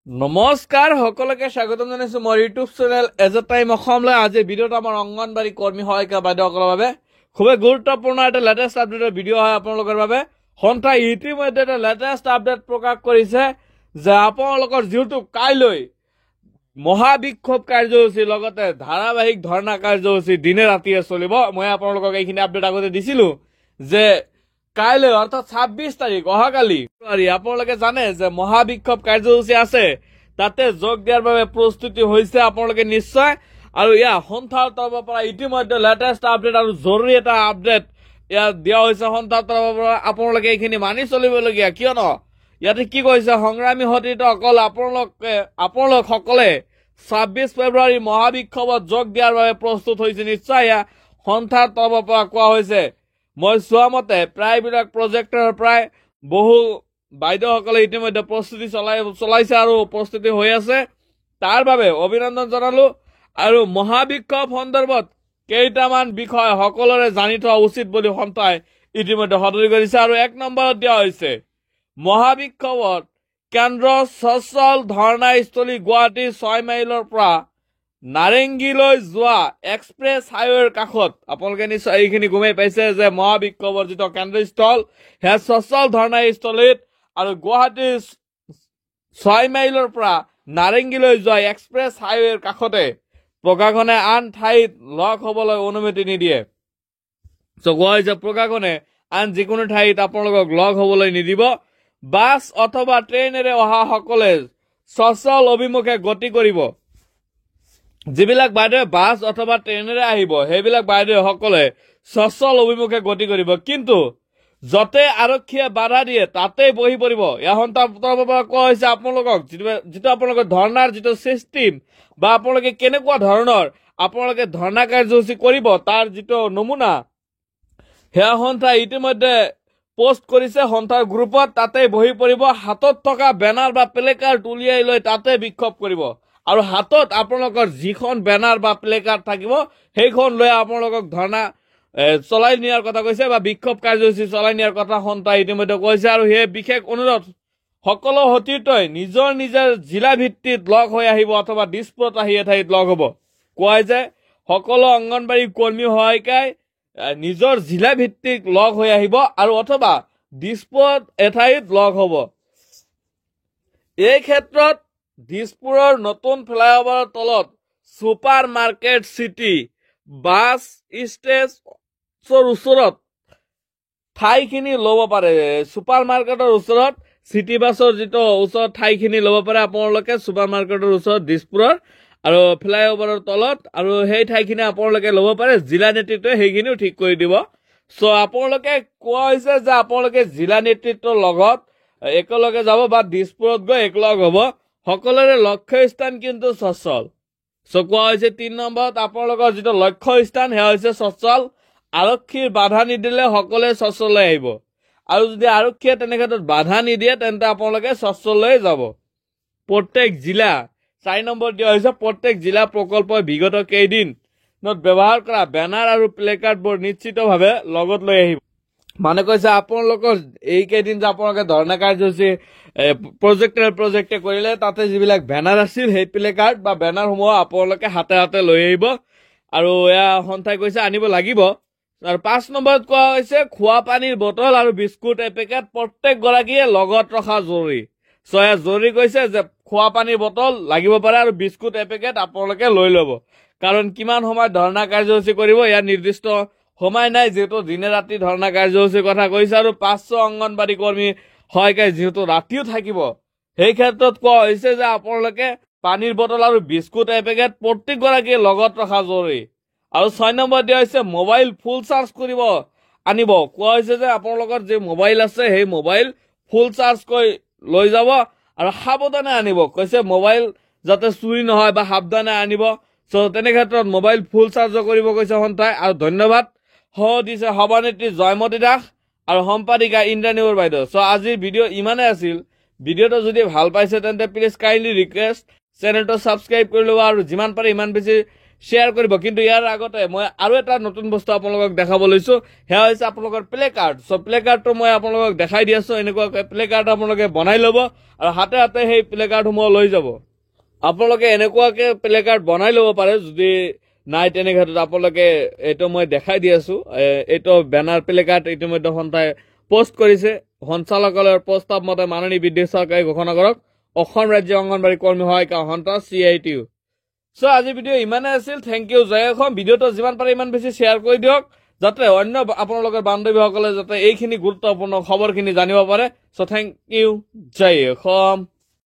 নমস্কাৰ সকলোকে স্বাগতম জনাইছো মোৰ YouTube channel age a time অসমলৈ। আজি ভিডিঅ'টো আমাৰ অংগনবাড়ী কৰ্মী সহায়িকা বাইদেউসকলৰ বাবে খুবেই গুৰুত্বপূৰ্ণ এটা লেটেষ্ট আপডেটৰ ভিডিঅ' হয় আপোনালোকৰ বাবে। সন্থাই ইতিমধ্যে এটা লেটেষ্ট আপডেট প্ৰকাশ কৰিছে যে আপোনালোকৰ যিহেতু কাইলৈ মহাবিক্ষোভ কাৰ্যসূচী লগতে ধাৰাবাহিক ধৰ্ণা কাৰ্যসূচী দিনে ৰাতিয়ে চলিব। মই আপোনালোকক এইখিনি আপডেট আগতে দিছিলো যে কাইলৈ অর্থাৎ 26 তারিখ অহাকালি আপনাদের জানে যে মহাবিক্ষোভ কার্যসূচী আছে, তাতে যোগ দিয়ার বাবে প্রস্তুতি হয়েছে আপনাদের নিশ্চয়। আর ইয়া সন্থার তরফের পৰা ইতিমধ্যে লেটেস্ট আপডেট আৰ জৰুৰি এটা আপডেট দিয়া হয়েছে সন্থাৰ তৰফেৰ পৰা। আপনাদেৰ এইখিনি মানি চলিবলগীয়া, কিয়নো ইয়াতে কি কৈছে সংগ্ৰামী সতীৰ্থ অকল আপোনালোক সকলে 26 ফেব্ৰুৱাৰী মহাবিক্ষোভত যোগ দিয়াৰ বাবে প্ৰস্তুত হৈছে। নিশ্চয় ইয়া সন্থাৰ তৰফৰ পৰা কোৱা হৈছে। মই চোৱা মতে প্ৰায়বিলাক প্ৰজেক্টৰ প্ৰায় বহু বাইদেউসকলে ইতিমধ্যে প্ৰস্তুতি চলাইছে আৰু প্ৰস্তুতি হৈ আছে, তাৰ বাবে অভিনন্দন জনালো। আৰু মহাবিক্ষোভ সন্দৰ্ভত কেইটামান বিষয় সকলোৰে জানি থোৱা উচিত বুলি সন্থাই ইতিমধ্যে সদৰি কৰিছে। আৰু 1 নম্বৰত দিয়া হৈছে মহাবিক্ষোভত কেন্দ্ৰ সচল ধৰ্ণাস্থলী গুৱাহাটী 6 মাইলৰ পৰা নাৰেংগীলৈ যোৱা এক্সপ্ৰেছ হাইৱেৰ কাষত। আপোনালোকে নিশ্চয় এইখিনি গমেই পাইছে যে মহাবিক্ষোভৰ যিটো কেন্দ্ৰস্থল সেয়া সচল ধৰ্ণাস্থলীত, আৰু গুৱাহাটী 6 মাইলৰ পৰা নাৰেংগীলৈ যোৱা এক্সপ্ৰেছ হাইৱেৰ কাষতে প্ৰশাসনে আন ঠাইত লগ হ'বলৈ অনুমতি নিদিয়ে। কোৱা হৈছে প্ৰশাসনে আন যিকোনো ঠাইত আপোনালোকক লগ হ'বলৈ নিদিব। বাছ অথবা ট্ৰেইনেৰে অহা সকলে সচল অভিমুখে গতি কৰিব। যিবিলাক বাইদেৱে বাছ অথবা ট্ৰেইনেৰে আহিব সেইবিলাক বাইদেউ সকলে সচল অভিমুখে গতি কৰিব, কিন্তু যতে আৰক্ষীয়ে বাধা দিয়ে তাতেই বহি পৰিব। ইয়াৰ সন্থাৰ তৰফৰ পৰা কোৱা হৈছে আপোনালোকক যিটো আপোনালোকৰ ধৰ্ণাৰ যিটো চিষ্টেম বা আপোনালোকে কেনেকুৱা ধৰণৰ আপোনালোকে ধৰ্ণা কাৰ্যসূচী কৰিব তাৰ যিটো নমুনা সেয়া সন্থাই ইতিমধ্যে পোষ্ট কৰিছে সন্থাৰ গ্ৰুপত। তাতে বহি পৰিব, হাতত থকা বেনাৰ বা প্লেকাৰ্ড উলিয়াই লৈ তাতে বিক্ষোভ কৰিব। আৰু হাতত আপোনালোকৰ যিখন বেনাৰ বা প্লেকাৰ্ড থাকিব সেইখন লৈ আপোনালোকক ধৰ্ণা চলাই নিয়াৰ কথা কৈছে বা বিক্ষোভ কাৰ্যসূচী চলাই নিয়াৰ কথা সন্থাই ইতিমধ্যে কৈছে। আৰু সেই বিশেষ অনুৰোধ সকলো সতীৰ্থই নিজৰ নিজৰ জিলা ভিত্তিত লগ হৈ আহিব অথবা দিছপুৰত আহি এঠাইত লগ হ'ব। কোৱা যে সকলো অংগনবাড়ী কৰ্মী সহায়িকাই নিজৰ জিলা ভিত্তিক লগ হৈ আহিব আৰু অথবা দিছপুৰত এঠাইত লগ হ'ব। এই ক্ষেত্ৰত দিছপুৰৰ নতুন ফ্লাইঅভাৰৰ তলত ছুপাৰ মাৰ্কেট চিটি বাছ ষ্টেজৰ ওচৰত ঠাইখিনি ল'ব পাৰে। ছুপাৰ মাৰ্কেটৰ ওচৰত চিটি বাছৰ যিটো ওচৰত ঠাইখিনি ল'ব পাৰে আপোনালোকে ছুপাৰ মাৰ্কেটৰ ওচৰত দিছপুৰৰ আৰু ফ্লাইঅভাৰৰ তলত, আৰু সেই ঠাইখিনি আপোনালোকে ল'ব পাৰে। জিলা নেতৃত্বই সেইখিনিও ঠিক কৰি দিব। আপোনালোকে কোৱা হৈছে যে আপোনালোকে জিলা নেতৃত্বৰ লগত একেলগে যাব বা দিছপুৰত গৈ একলগ হ'ব। সকলোৰে লক্ষ্য স্থান কিন্তু সচল। কোৱা হৈছে 3 নম্বৰত আপোনালোকৰ যিটো লক্ষ্য স্থান সেয়া হৈছে সচল। আৰক্ষীৰ বাধা নিদিলে সকলোৱে সচললৈ আহিব, আৰু যদি আৰক্ষীয়ে তেনে ক্ষেত্ৰত বাধা নিদিয়ে তেন্তে আপোনালোকে সচললৈ যাব। প্ৰত্যেক জিলা 4 নম্বৰ দিয়া হৈছে প্ৰত্যেক জিলা প্ৰকল্পই বিগত কেইদিনত ব্যৱহাৰ কৰা বেনাৰ আৰু প্লেকাৰ্ডবোৰ নিশ্চিতভাৱে লগত লৈ আহিব। মানে কৈছে আপোনালোকৰ এইকেইদিন যে আপোনালোকে ধৰ্ণা কাৰ্যসূচী প্ৰজেক্টে কৰিলে তাতে যিবিলাক বেনাৰ আছিল সেই প্লেকাৰ্ড বা বেনাৰসমূহ আপোনালোকে হাতে হাতে লৈ আহিব, আৰু এয়া সন্থাই কৈছে আনিব লাগিব। আৰু 5 নম্বৰত কোৱা হৈছে খোৱা পানীৰ বটল আৰু বিস্কুট এপেকেট প্ৰত্যেকগৰাকীয়ে লগত ৰখা জৰুৰী। এয়া জৰুৰী কৈছে যে খোৱা পানীৰ বটল লাগিব পাৰে আৰু বিস্কুট এপেকেট আপোনালোকে লৈ ল'ব। কাৰণ কিমান সময়ত ধৰ্ণা কাৰ্যসূচী কৰিব ইয়াৰ নিৰ্দিষ্ট সময় নাই, যিহেতু দিনে ৰাতি ধৰ্ণা কাৰ্যসূচীৰ কথা কৈছে। আৰু 500 অংগনবাড়ী কৰ্মী সহায়িকাই যিহেতু ৰাতিও থাকিব, সেই ক্ষেত্ৰত কোৱা হৈছে যে আপোনালোকে পানীৰ বটল আৰু বিস্কুট এপেকেট প্ৰত্যেকগৰাকীয়ে লগত ৰখা জৰুৰী। আৰু 6 নম্বৰ দিয়া হৈছে মোবাইল ফুল চাৰ্জ কৰিব আনিব। কোৱা হৈছে যে আপোনালোকৰ যে মোবাইল আছে সেই মোবাইল ফুল চাৰ্জ কৰি লৈ যাব আৰু সাৱধানে আনিব। কৈছে মোবাইল যাতে চুৰি নহয় বা সাৱধানে আনিব। তেনে ক্ষেত্ৰত মোবাইল ফুল চাৰ্জ কৰিব কৈছে সন্থাই। আৰু ধন্যবাদ দিছে সভানেত্ৰী জয়মতী দাস আৰু সম্পাদিকা ইন্দ্ৰাণী বাইদেউ। আজিৰ ভিডিঅ' ইমানেই আছিল। ভিডিঅ'টো যদি ভাল পাইছে তেন্তে প্লিজ কাইণ্ডলি ৰিকুৱেষ্ট চেনেলটো ছাবস্ক্ৰাইব কৰি ল'ব, আৰু যিমান পাৰে ইমান বেছি শ্বেয়াৰ কৰিব কিন্তু ইয়াৰ আগতে মই আৰু এটা নতুন বস্তু আপোনালোকক দেখাব লৈছো সেয়া হৈছে আপোনালোকৰ প্লে কাৰ্ড সো প্লে কাৰ্ডটো মই আপোনালোকক দেখাই দি আছো এনেকুৱাকৈ প্লে কাৰ্ড আপোনালোকে বনাই ল'ব আৰু হাতে হাতে সেই প্লে কাৰ্ডসমূহ লৈ যাব আপোনালোকে এনেকুৱাকৈ প্লে কাৰ্ড বনাই ল'ব পাৰে যদি নাই তেনে ক্ষেত্ৰত আপোনালোকে এইটো মই দেখাই দি আছো এইটো বেনাৰ প্লে কাৰ্ড ইতিমধ্যে সন্থাই পোষ্ট কৰিছে সঞ্চালকালয়ৰ প্ৰস্তাৱ মতে মাননীয় বিদ্যুৎ চৰকাৰে ঘোষণা কৰক অসম ৰাজ্য অংগনবাড়ী কৰ্মী সহায়িকা সন্থা CITU সো আজি ভিডিও ইমানে আছিল থ্যাংক ইউ জয় অসম ভিডিওটো যিমান পাৰে ইমান বেছি শ্বেয়াৰ কৰি দিয়ক যাতে অন্য আপোনালোকৰ বান্ধৱীসকলে যাতে এইখিনি গুৰুত্বপূৰ্ণ খবৰখিনি জানিব পাৰে সো থ্যাংক ইউ জয় অসম